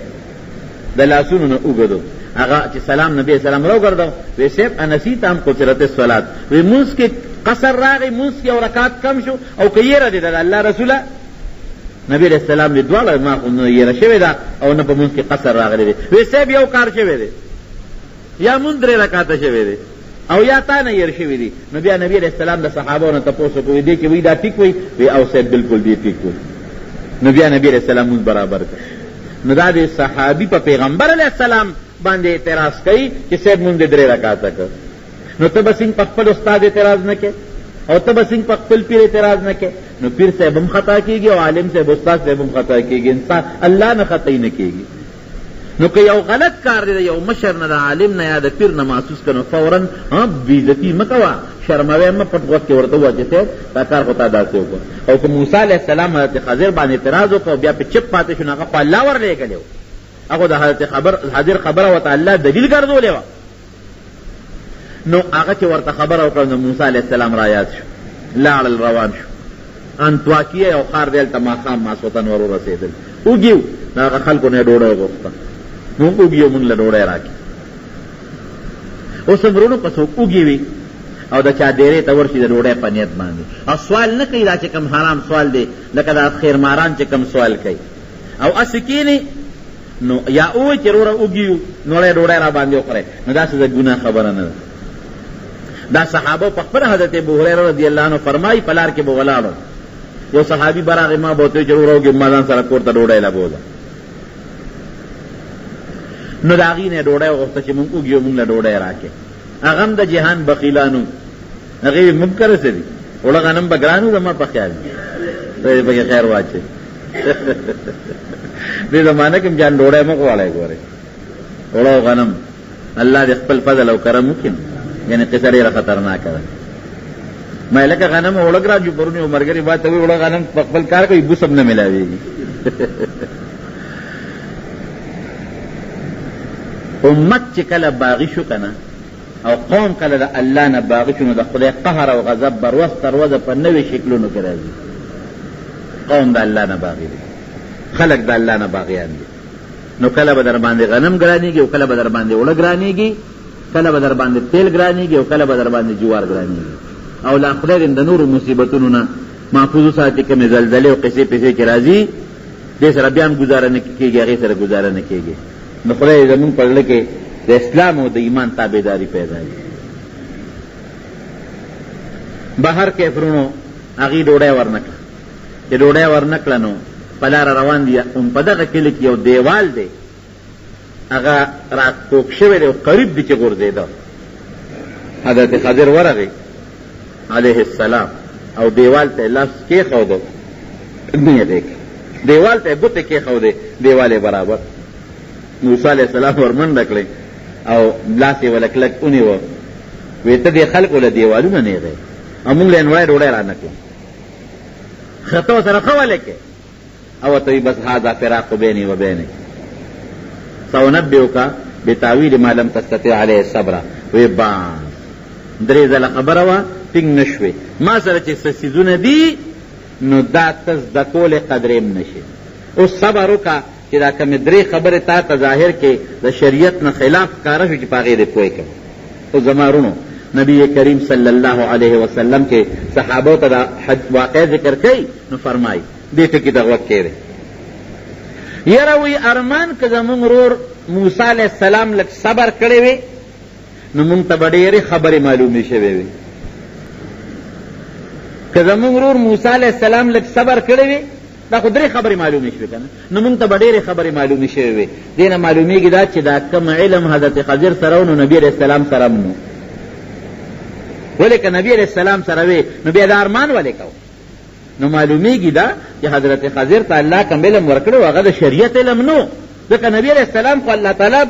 د لاسونو نه اوږدو هغه چې سلام نبی سلام راوګرځاو وی صاحب انسیت هم قصرت الصلات وی مونځ کې قصر راغی مونځ کې یو رکعت کم شو او که یېره دی د الله رسوله نبی علیہ السلام دی دواړه ما خو نه یېره شوې ده او نه په مونځ کې قصر راغلی دی وی صاحب یو کار شوی دی یا مونږ 3 رکعاته شوی دی او یا تا نه ير شوی دی نو بیا نبی علیہ السلام د صحابو نه تاسو کوی دی چې وی دا ټیک وی او صاحب بالکل دی ټیک وی نو بیا نبی علیہ السلام مونږ برابر کړ نو دا د صحابي په پیغمبر علیہ السلام باندې اعتراض کوي چې صاحب مونږ 3 رکعاته کړ نو ته بسنګ په خپل استاد اعتراض نه کې او ته بسنګ په خپل پیر اعتراض نه کې نو پیر صاحب هم خطا کیږي او عالم صاحب استاد صاحب هم خطا کیږي انسان الله نه خطا نه کیږي نو که یو غلط کار دی یو مشر نه د عالم نه یا د پیر نه محسوس کنو فوراً بېعزتي مه کوه شرموی مه پټ غوږ کې ورته ووایه چې صاحب دا کار خو تا داسې وکړه او که موسی علیه السلام حضرت خضر باندې اعتراض وکړه او بیا پې چپ پاتې شو نو هغه خو الله ورلېږلی و هغه د حضرت خضر خبره ورته الله دلیل ګرځولې وه نو هغه چې ورته خبره وکړه نو موسی علیه السلام را یاد شو لاړل روان شو انطواکیه یو ښار دی هلته ماښام ماسخوتن ور ورسېدل وږي نو هغه خلکو نه یې ډوډۍ غوښته مونږ وږي مونږ له ډوډۍ راکړي اوس مرونو که څوک وږي وي او د چا ډېرې ته ورشي د ډوډۍ په نیت باندې او سوال نه کوي دا چې کوم حرام سوال دی لکه دا خیرماران چې کوم سوال کوي او هسې کښېني نو یا ووایي چې وروره وږي یو نوړی ډوډۍ را باندې وخورئ نو داسې د ګناه خبره نه ده دا صحابه په خپله حضرت ابو هریره رضی الله عنه فرمایي په لار کې به ولاړو یو صحابي به راغی ما به ورته وایي چې وروره وږي ما ځان سره کور ته ډوډۍ له بوځه نو د هغې نه یې ډوډۍ وغوښته چې مونږ وږي مونږ له ډوډۍ راکړې هغه هم د جهان بخیلانو هغې مونږ کره څه دي اوړه غنم به ګران و زما په خیال دی پکې خیر واچوي دې زمانه کې جان ډوډۍ مه غواړئ ګورئ اوړه او غنم الله دې خپل فضل او کرم وکړي یعنې قصه ډېره خطرناکه ده ما لکه غنم اوړه ګران جو پرونی او ملګري ما ته وایي اوړه غنم په خپل کار کوي بوس هم نه میلاوېږي امت چې کله باغی شو کنه او قوم کله د الله نه باغی شو نو د خدای قهر او غضب بر ورځ تر ورځه په نوي شکلونو کې راځي قوم د الله نه باغی دي خلق د الله نه باغیان دي نو کله به در باندې غنم ګرانېږي او کله به در باندې اوړه ګرانېږي کله به در باندې تیل ګرانېږي او کله به در باندې جوار ګرانېږي او لا خدای د نورو مصیبتونو نه محفوظ وساتي کومې زلزلې او قصې پسې چې راځي دې سره بیا هم ګزاره نه کېږي هغې سره ګزاره نه کېږي نو خدای زمونږ په زړه کې د اسلام او د ایمان تابعداري پیدا وي. بهر کفرونو هغې ډوډۍ ورنکړه، چې ډوډۍ ورنکړه نو په لاره روان دي. په دغه کلي کې یو دیوال دی، هغه را کوک شوی دی او قریب دی چې غورځېده. حضرت خضر ورغی علیه السلام او دیوال ته لاس کېښوده، نه یې دی دیوال ته ګوتې کېښودې، دیوال یې برابر. موسی علیه السلام ورمنډه کړې او لاس یې وله کلک ونیوه. وی ته دې خلکو له دیوالونه نیغی او مونږ له انوړی ډوډۍ را نه کړو، ښه ته ورسره ښه ولې کې. او ورته وی بس هذا فراق بیني و بینک سأنبئک بتاویل ما لم تستطع علیه الصبر. وی باس درې ځله خبره وه، ټینګ نه شوې. ما سره چې څه څیزونه دي نو دا ته زده کولې قدرې م نشي. اوس صبر وکړه چې دا کومې درې خبرې تا ته ظاهر کې د شریعت نه خلاف ښکاره شو چې په هغې دې پوه کړه. خو زما رونو نبی کریم صلی الله علیه وسلم چې صحابو ته دا واقع ذکر کوي نو فرمایي دې ټکي ته غوږ کېږدئ. یاره وی ارمان که زمونږ ورور موسی علیه السلام لږ صبر کړی وی نو مونږ ته به ډېرې خبرې معلومې شوې وي. که زمونږ ورور موسی علیه السلام لږ صبر کړی وی دا خو درې خبرې معلومې شوې که نه، نو مونږ ته به ډېرې خبرې معلومې شوې وي. دې نه معلومېږي دا چې دا کم علم حضرت خضر سره و نو نبي علیه السلام سره هم نو. ولې که نبي علیه السلام سره وی نو بیا دا ارمان ولې کو؟ نو معلومیږي دا چې حضرت خضر ته الله کوم علم ورکړی و هغه د شریعت علم نو، ځکه نبي علیه السلام خو الله تعالی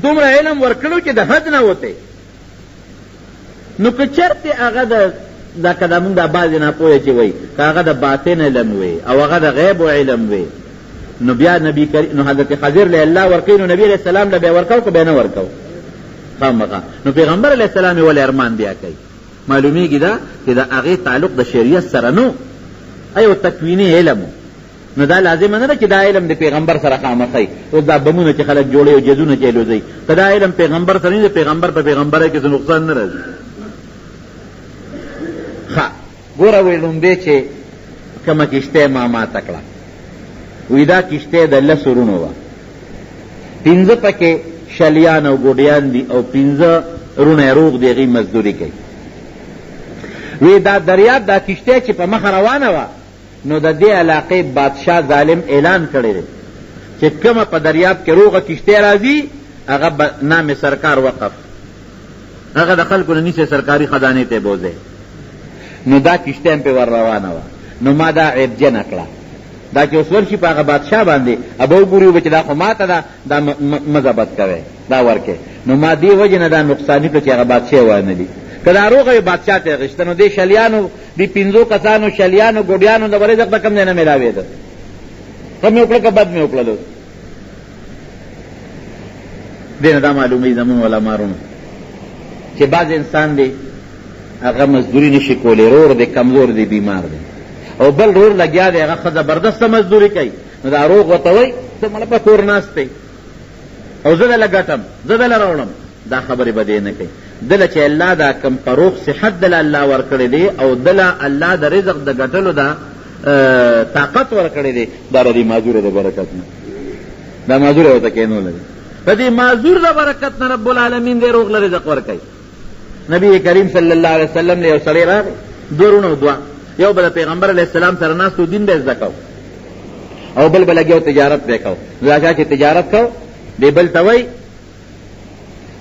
دومره علم ورکړو چې د حد نه وتی. نو که چېرته هغه دا که دا مونږ دا بعضې ناپوهه چې وایي که هغه د باطن علم وی او هغه د غیب و علم وی نو بیا نو حضرت خضر له الله ورکوي نو نبي علیه السلام له بیا ورکو که بیا نه ورکو خامخا. نو پیغمبر علیه السلام یې ولې ارمان بیا کوي؟ معلومیږي دا چې د هغې تعلق د شریعت سره نو ایو تکویني علم نو دا لازمه نه ده چې دا علم د پیغمبر سره خامخی. اوس دا بمونه چې خلک جوړوي او جزونه چې الوځوي که دا علم پیغمبر سره نه د پیغمبر په پیغمبرۍ کې څه نقصان نه راځي. ښه ګوره وی لومبې چې کومه کشتۍ ما ماته کړه وی دا کشتۍ د 10 ورونو وه، 15 پکې شلیان او ګوډیان دي او 15 رونه روغ دی هغې مزدوري کوي. وی دا دریاب دا کشتۍ چې په مخه روانه وه نو د دې علاقې بادشاه ظالم اعلان کړی دی چې کومه په دریاب کې روغه کشتۍ راځي هغه نام سرکار وقف، هغه د خلکو نه نیسي سرکاري خزانې ته بوځي. نو دا کشتۍ هم پې ور روانه وه. نو ما دا عیبجنه کړه دا چې اوس ورشي په هغه بادشاه باندې ابه وګوري به چې دا خو ماته ده دا مه ضبط کوی دا ورکې. نو ما دې وجې نه دا نقصاني کړه چې هغه بادشاه وانلي. که دا روغه وي بادشاه ته یې غېشته نو دې شلیانو دې 15 کسانو شلیانو ګوډیانو د رزق د کوم ځای نه میلاوېده. ښه مې وکړه که بد مې وکړلو؟ دې نه دا معلوموي زمونږ علمارونو چې بعض انسان دی هغه مزدوري نشي کولی، رور دی کمزور دی بیمار دی او بل رور لګیا دی هغه ښه زبردسته مزدوري کوي نو دا روغ ورته وایي ته مړه په کور ناست دی او زه دله ګټم زه دله راوړم. دا خبرې به دی نه کوي. دله چې الله دا کم پروغ صحت دله الله ورکړی دی او دله الله د رزق د ګټلو دا طاقت ورکړی دی دا د دې معذوره د برکت نه دا معذوره ورته کېنوله دی. په دې معذور د برکت نه رب العالمین دی روغ له رزق ورکوي. نبی کریم صلی الله علیه وسلم له یو سړی راغی 2 رونه 2 یو به د پیغمبر علیه السلام سره ناست و دین به زده کو او بل به لګیا و تجارت به کو. دا چا چې تجارت کو دی بل ته وایي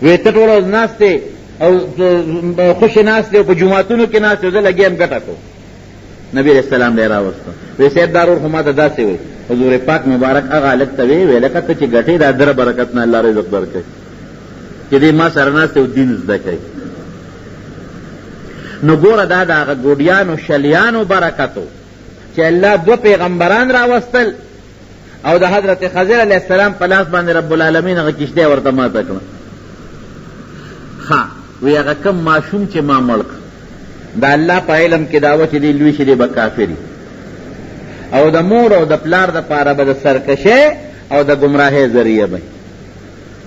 وی ته ټوله ورځ ناست دی او خوشې ناست دی او په جوماتونو کې ناست دی زه لګیا یم ګټه کو. نبی علیه السلام دی راوسته وی صاحب دا رور خو ما ته داسې وایي. حضور پاک مبارک هغه هلک ته وی لکه ته چې ګټې دا دره برکت نه الله رزق درکوي چې دی ما سره ناست دی او دین زده کوي. نو ګوره دا د هغه ګوډیانو شلیانو برکتو چې الله 2 پیغمبران راوستل او د حضرت خضر علیه السلام په لاس باندې رب العالمین هغه کشتۍ ورته ماته کړه. ښه وی هغه کم ماشوم چې ما مړ کړ د الله په علم کې دا وه چې دی لوی شي دی به کافري او د مور او د پلار دپاره به د سرکشۍ او د ګمراهۍ ذریعه به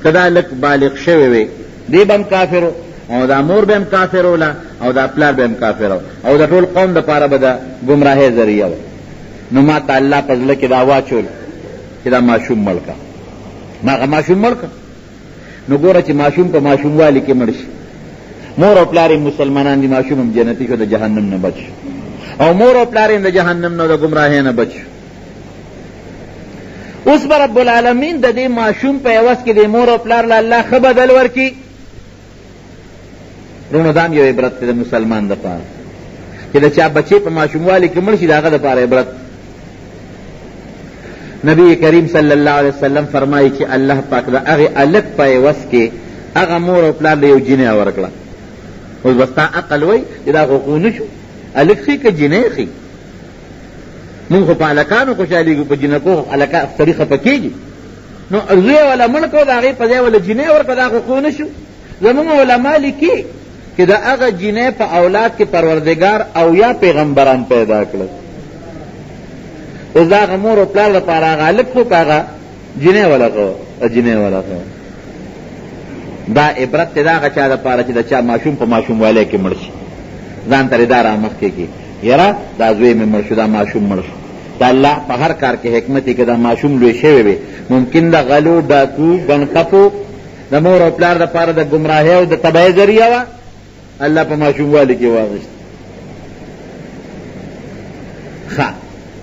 که دا لږ بالغ شوی وی دی به هم کافر او دا مور به هم کافر وله او دا پلار به هم کافر او د ټول قوم دپاره به د ګمراهۍ ذریعه وه. نو ما ته الله په زړه کې دا واچول چې دا ماشوم مړ کړه. ما هغه ماشوم مړ کړه. نو ګوره چې ماشوم په ماشوموالي کې مړ شي، مور او پلار یې مسلمانان دي، ماشوم هم جنتي شو، د جهنم نه بچ شو، او مور او پلار یې د جهنم نه د ګمراهۍ نه بچ شو. اوس به رب العالمین د دې ماشوم په عوض کې د مور او پلار له الله ښه بدل ورکړي. رونو دام یو عبرت دی د مسلمان دپاره چې د چا بچې په ماشوموالي کې مړ شي، د هغه دپاره عبرت. نبی کریم صلی الله علیه وسلم فرمایي چې الله پاک د هغې الک په عوض کې هغه مور او پلار له یو جنۍ ورکړه. اوس به ستا عقل وایي چې دا خو خو نه شو، الک ښي که جنۍ ښي؟ مونږ خو په هلکانو خوشحالېږو، په جنکو هلکه سړي خفه کېږي. نو زوی وله مړ کړو، د هغې په ځای وله جنۍ ورکړه، دا خو خو نه شو؟ زمونږ علما لیکي چې د هغه جنۍ په اولاد کې پروردګار او یا پیغمبران پیدا کړل. اوس د هغه مور او پلار دپاره هغه هلک خو که هغه جنۍ ولغه. دا عبرت دی د هغه چا دپاره چې د چا ماشوم په ماشوموالی کې مړ شي، ځان ته دا رامخکې کړي یاره دا زوی مې مړ شو، دا ماشوم مړ شو. د الله په هر کار کې حکمت دی که دا ماشوم لوی شوی وي، ممکن د غلو ډاکو ګنکپو د مور او پلار دپاره د ګمراهۍ او د تباهۍ ذریعه وه، الله په ماشوموالي کې واغېست. ښه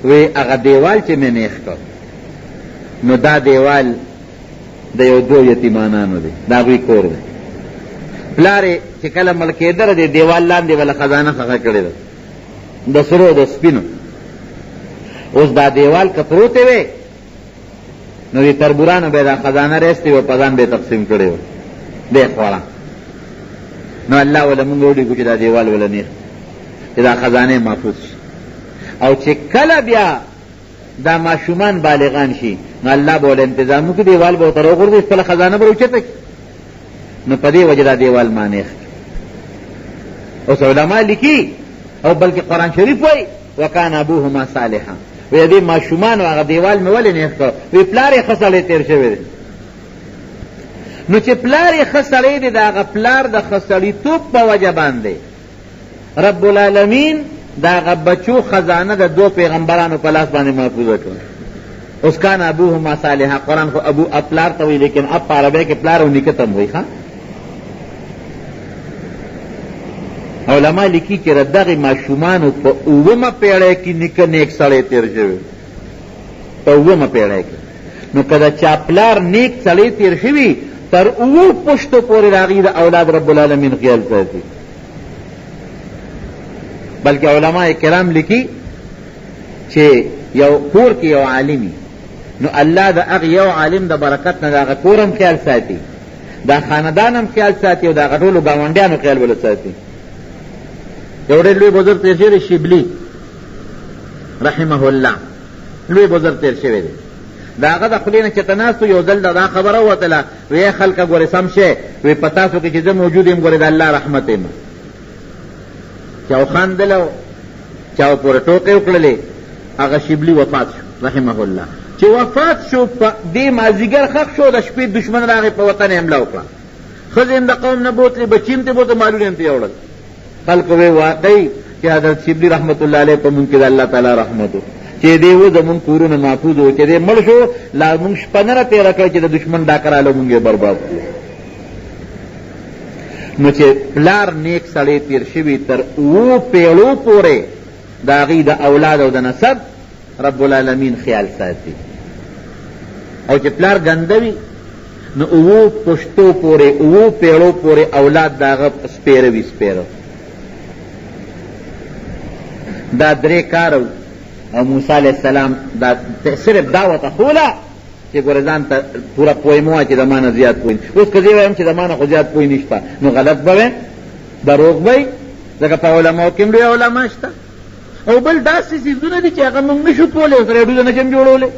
وی هغه دیوال چې مې نیخ کړ، نو دا دیوال د یو دو یتیمانانو دی، د هغوی کور دی. پلار یې چې کله مړ کېده د دیوال لاندې بله خزانه ښخه کړې ده د سرو د سپینو. اوس دا دیوال که پروتې وې نو د تربورانو به دا خزانه رېستې وه، په ځان به یې تقسیم کړې وه، دی خوړه. نو الله وله مونږ وډېږو چې دا دیوال وله نیخ چې دا خزانې محفوظ شي. او چې کله بیا دا ماشومان بالغان شي نو الله به وله انتظام وکړي، دیوال به ورته راوغورځوي، خپله خزانه به اوچته کړي. نو په دې وجه دا دیوال ما نیخ. اوس علما لیکي او بلکې قرآن شریف وایي وکان ابوهما صالحا، وی دې ماشومانو هغه دیوال مې ولې نیخ کړ؟ وی پلار یې ښه سړی تېر شوی دی. نو چې پلار یې ښه سړی دی، د هغه پلار د ښه سړیتوب په وجه باندې رب العالمین د هغه بچو خزانه د دو پیغمبرانو په لاس باندې محفوظه کړه. اوس کان ابوهما صالحا، قرآن خو ابو پلار ته وایي، لیکن اب په عربی کې پلار او نیکه ته هم وایي. علما لیکي چې د دغې ماشومانو په 9مه پیړۍ کې نیکه نیک سړی تېر شوی، په 9مه پیړۍ کې. نو که د چا پلار نیک سړی تېر شوي، تر 9 پشتو پورې د هغې د اولاد رب العالمین خیال ساتي. بلکې علما کرام لیکي چې یو کور کې یو عالمي، نو الله د هغه یو عالم د برکت نه د هغه کور هم خیال ساتي، دا خاندان هم خیال ساتي، او د هغه ټولو ګاونډیانو خیال بله ساتي. یو ډېر لوی بزرګ تېر شوی دی، شبلي رحمه الله، لوی بزرګ تېر شوی دی. د هغه د خولې نه چې ته ناست یو ځل دا خبره ووتله، وی خلکه ګورې سم شی، وی په تاسو کې چې زه موجود یم ګورې د الله رحمت یم. چا وخندله، چا پورې ټوکې وکړلې، هغه شبلي وفات شو رحمه الله. چې وفات شو په دې مازدیګر ښخ شو، د شپې دشمن راغی په وطن یې حمله وکړه، ښځې هم د قوم نه بوتلې، بچي هم ترې بوته، مالونه هم ترې یوړل. خلکو وی واقعي چې حضرت شبلي رحمت الله علیه په مونږ کې د الله تعالی رحمت و، چې دی و زمونږ کورونه محفوظ و، چې دی مړ شو لا مونږ شپه نه را تېره کړه چې د دشمن ډاکه راله مونږ یې برباد کړو. نو چې پلار نیک سړی تېر شوي تر 9 پیړو پورې د هغې د اولاد او د نسب رب العالمین خیال ساتي. او چې پلار ګنده وي نو 9 پشتو پورې 9 پیړو پورې اولاد د هغه سپېره وي، سپېره. دا 3 کار او موسی علیہ السلام دا صرف دا ورته ښوله چې ګوره ځان ته پوره پوی مه وه چې د ما نه زیات پوی. اوس که زه وایم چې د ما نه خو زیات پوی نشته نو غلط به وی، دروغ به وي، ځکه په علماو کې هم لوی علما شته. او بل داسې څیزونه دي چې هغه موږ نشو کولی، اوس ریډیو زه نشم جوړولی،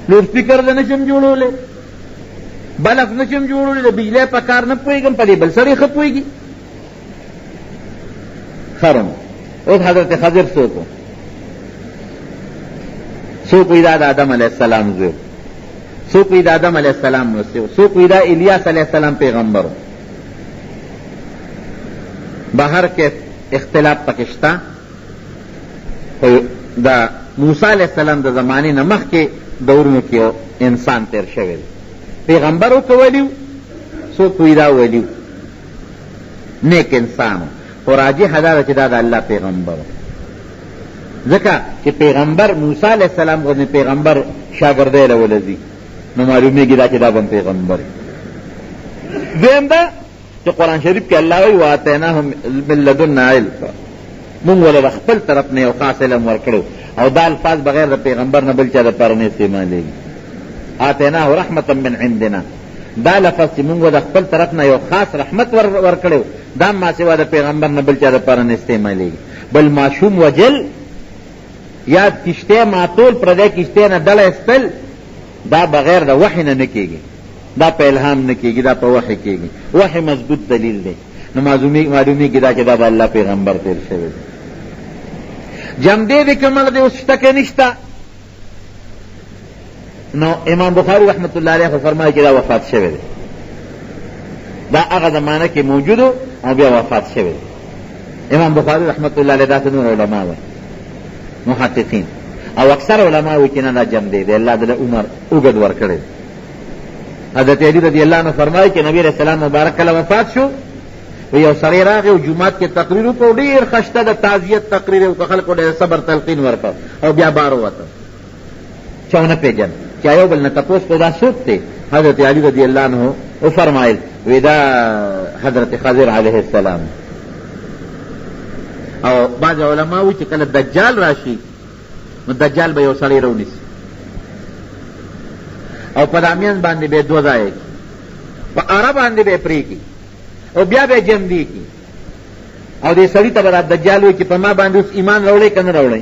لوډ سپیکر زه نشم جوړولی، بلف نشم جوړولی، د بجلی په کار نه پوهېږم، په دې بل سړی ښه پوهېږي. خرم اوس حضرت خضر څوک و؟ څوک وایي دا د آدم علیه السلام زوی و، څوک وایي د آدم علیه السلام نوسی و، څوک وایي دا الیاس علیه السلام پیغمبر و. بهر کې اختلاف پکې شته، خو د موسی علیه السلام د زمانې نه مخکې دورونو کې یو انسان تېر شوی دی، پیغمبرو که ولیو سو کوئی دا ولیو نیک انسانو خو راجح دا چې دا د الله پیغمبرو ځکه چې پیغمبر موسی علیہ السلام غوندې پیغمبر شاګردی له ولځي نو معلومیږي دا چې دا به پیغمبر دویم دا چې قرآن شریف کې الله وایي واتیناهم من لدنا علم مونږ ولې خپل طرف نه یو خاص علم ورکړو او دا الفاظ بغیر د پیغمبر نه بل چا دپاره نه استعمالېږي آتیناه رحمتا من عندنا دا لفظ چې مونږ د خپل طرف نه یو خاص رحمت ورکړو دا ما سوا د پیغمبر نه بل چا دپاره نه استعمالېږي بل ماشوم وجل یا کشته ماتول پردی کشته نه ډله ایستل دا بغیر د وحی نه کېږي دا په الهام نه کېږي دا په وحی کېږي وحی مضبوط دلیل دی نو معلومیږي دا چې دا د الله پیغمبر تیر شوی دی جمدې د کمل دی اوس شته که نشته نو امام بخاری رحمت الله علیه خو فرمایي چې دا وفات شوی دی دا هغه زمانه کې موجود او بیا وفات شوی دی امام بخاری رحمت الله علیه داسې نور علما وایي محققین او اکثر علما وایي چې نه دا جمدې دی الله دله عمر اوږد ورکړی دی حضرت علی رضی اللہ عنہ فرمائی کہ نبی علیہ السلام مبارک کله وفات شو یو سړی راغی او جمعات کې تقریر وکړو ډېر خشته د تعزیت تقریر وکړو خلکو ډېر صبر تلقین ورکړ او بیا بار ووته چا ونه پېژن چې یو بل نه تپوس کړو دا څوک دی حضرت علی رضی اللہ عنہ وفرمایل وی دا حضرت خضر علیہ السلام او بعض علما وایي چې کله دجال راشي نو دجال به یو سړی راونیسي او په دامیان باندې به دوه ځایه په اره باندې به پرېږي او بیا به جمدی کی او دې سړي ته به دجال وایي چې په ما باندې اوس ایمان راوړی که نه راوړی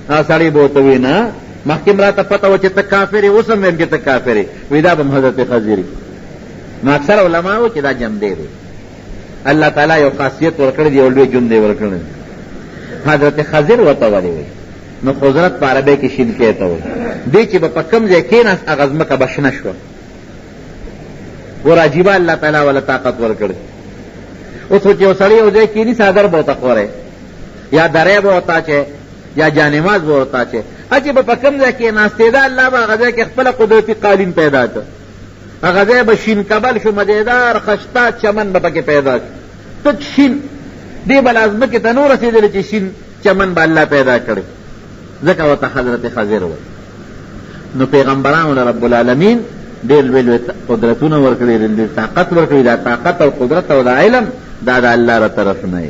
هغه سړی به ورته وایي نه مخکې م راته پته وه چې ته کافر یې اوس هم ویم چې ته کافر یې وایي دا به هم حضرت خضر نو اکثر علما وایي چې دا جمدی دی الله تعالی یو خاصیت ورکړی دی یو لوی ژوند دی ورکړی حضرت خضر ورته ولې وایي نو خضرت په عربی کې شینکۍ ته وایي دی چې به په کوم ځای کېناست هغه ځمکه به شنه شوه ور عجیبه الله تعالی ولا طاقت ورکړي اوس چې یو سړی یو ځای کېني څادر به ورته خوری یا دری به ورته اچی یا جانماز به ورته اچی چې به په کوم ځای کېناستېده الله به هغه ځای کې خپله قدرتي قالین پیدا کړ هغه ځای به شین کبل شو مدیدار خشته چمن به پکې پیدا شو تک شین دې به لا ځمکې ته نه رسېدلی چې شین چمن به الله پیدا کړی ځکه ورته حضرت خضر وایي نو پیغمبرانو له رب العالمین ډېر لوی قدرتونه ورکړي ډېر طاقت ورکړي دا طاقت او قدرت او دا علم دا د الله له طرف نه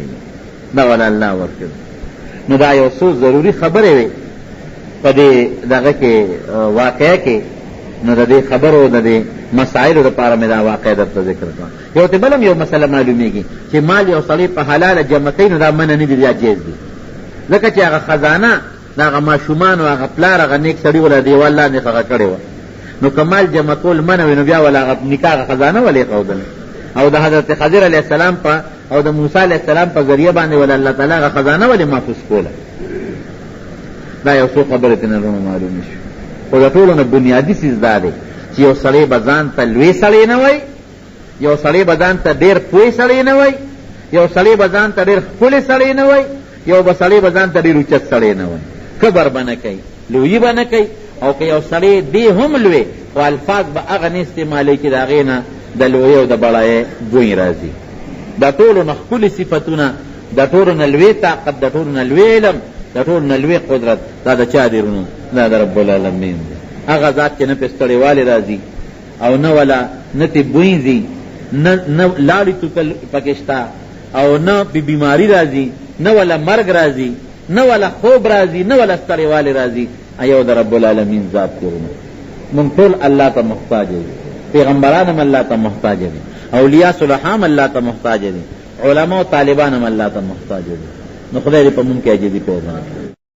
دا ولا الله ورکړي نو دا یو څو ضروري خبرې وي په دې دغه کې واقعه کې نو د دې خبرو د دې مسایلو دپاره مې دا واقع درته ذکر کړه یو ته بل هم یو مسله معلومیږي چې مال یو سړی په حلاله جمع کوي نو دا منع نه دي یا جایز دي ځکه چې هغه خزانه د هغه ماشومان او هغه پلار هغه نیک سړي ولا دیوال لاندې هغه کړې وه نو که مال جمع کول منع وي نو بیا ولا هغه نکاح خزانه ولې ښودل او د حضرت خضر علیه السلام په او د موسی علیه السلام په ذریعه باندې ولا الله تعالی هغه خزانه ولې محفوظ کوله دا یو څو خبرې ترې نه معلومې شو خو د ټولو نه بنیادي څیز دا دی چې یو سړی به ځان ته لوی سړی نه وایي یو سړی به ځان ته ډېر پوه سړی نه وایي یو سړی به ځان ته ډېر ښکلی سړی نه وایي یو به سړی به ځان ته ډېر اوچت سړی نه وایي کبر به نه کوي لویي به نه کوي او که یو سړی دی هم لوی خو الفاظ به هغه نه استعمالوي چې د هغې نه د لویۍ او د بړایۍ بوی راځي د ټولو نه ښکلي صفتونه د ټولو نه لوی طاقت د ټولو نه لوی علم د ټولو نه لوی قدرت دا د چا دی رونو دا د رب العالمین دی هغه ذات چې نه پې ستړیوالی راځي او نه ولا نه تې بوی ځي نه لاړې توکل پکې شته او نه پې بیماري راځي نه ولا مرګ راځي نه ولا خوب راځي نه ولا ستړیوالی راځي ایو د رب العالمین ذات کرونه من ټول الله ته محتاج دي پیغمبران هم الله ته محتاج دي اولیاء صالحان هم الله ته محتاج دي علما او طالبان هم الله ته محتاج دي نو خدای دې په مونږ کې عاجزي پیدا کړي